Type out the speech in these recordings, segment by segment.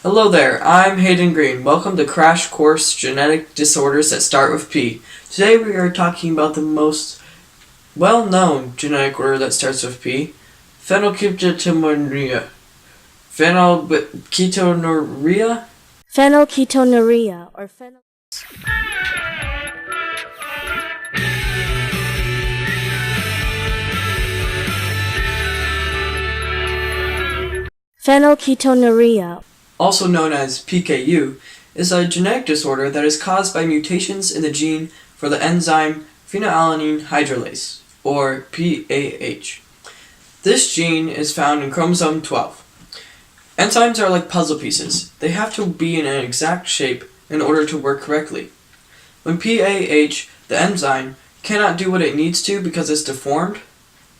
Hello there, I'm Hayden Green. Welcome to Crash Course Genetic Disorders that Start with P. Today we are talking about the most well-known genetic order that starts with P, phenylketonuria. Phenylketonuria? Phenylketonuria or Phenylketonuria, also known as PKU, is a genetic disorder that is caused by mutations in the gene for the enzyme phenylalanine hydrolase, or PAH. This gene is found in chromosome 12. Enzymes are like puzzle pieces. They have to be in an exact shape in order to work correctly. When PAH, the enzyme, cannot do what it needs to because it's deformed,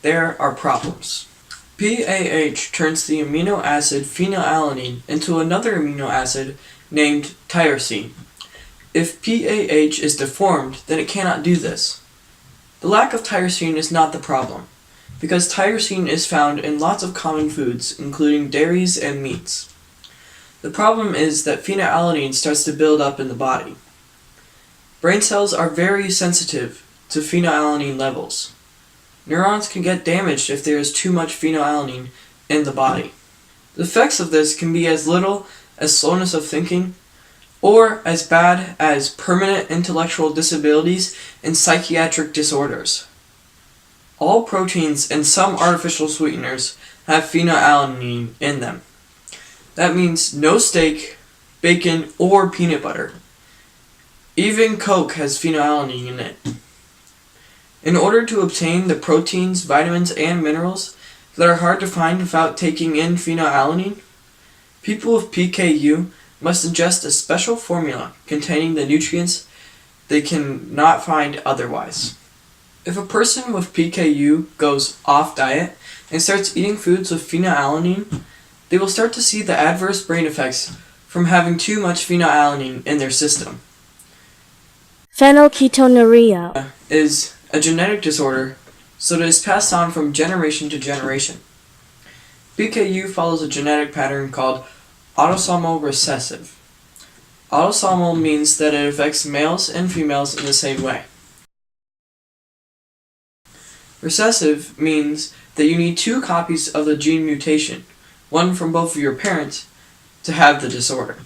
there are problems. PAH turns the amino acid phenylalanine into another amino acid named tyrosine. If PAH is deformed, then it cannot do this. The lack of tyrosine is not the problem, because tyrosine is found in lots of common foods, including dairies and meats. The problem is that phenylalanine starts to build up in the body. Brain cells are very sensitive to phenylalanine levels. Neurons can get damaged if there is too much phenylalanine in the body. The effects of this can be as little as slowness of thinking, or as bad as permanent intellectual disabilities and psychiatric disorders. All proteins and some artificial sweeteners have phenylalanine in them. That means no steak, bacon, or peanut butter. Even Coke has phenylalanine in it. In order to obtain the proteins, vitamins, and minerals that are hard to find without taking in phenylalanine, people with PKU must ingest a special formula containing the nutrients they cannot find otherwise. If a person with PKU goes off diet and starts eating foods with phenylalanine, they will start to see the adverse brain effects from having too much phenylalanine in their system. Phenylketonuria is a genetic disorder, so it is passed on from generation to generation. PKU follows a genetic pattern called autosomal recessive. Autosomal means that it affects males and females in the same way. Recessive means that you need 2 copies of the gene mutation, one from both of your parents, to have the disorder.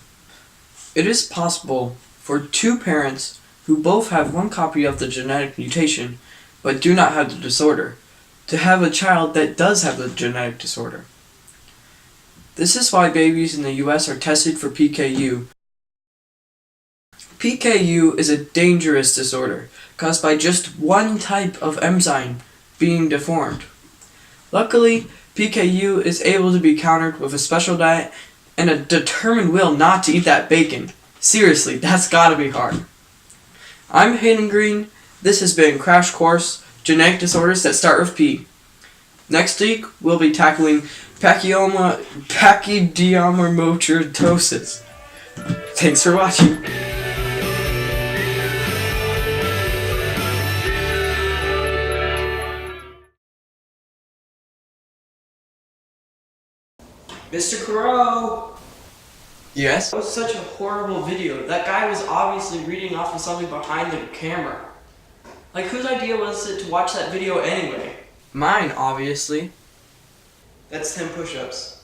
It is possible for 2 parents who both have 1 copy of the genetic mutation but do not have the disorder to have a child that does have the genetic disorder. This is why babies in the US are tested for PKU. PKU is a dangerous disorder caused by just 1 type of enzyme being deformed. Luckily, PKU is able to be countered with a special diet and a determined will not to eat that bacon. Seriously, that's gotta be hard. I'm Hayden Green. This has been Crash Course Genetic Disorders that Start with P. Next week, we'll be tackling pachydermatosis. Thanks for watching. Mr. Crow! Yes? That was such a horrible video. That guy was obviously reading off of something behind the camera. Like, whose idea was it to watch that video anyway? Mine, obviously. That's 10 push-ups.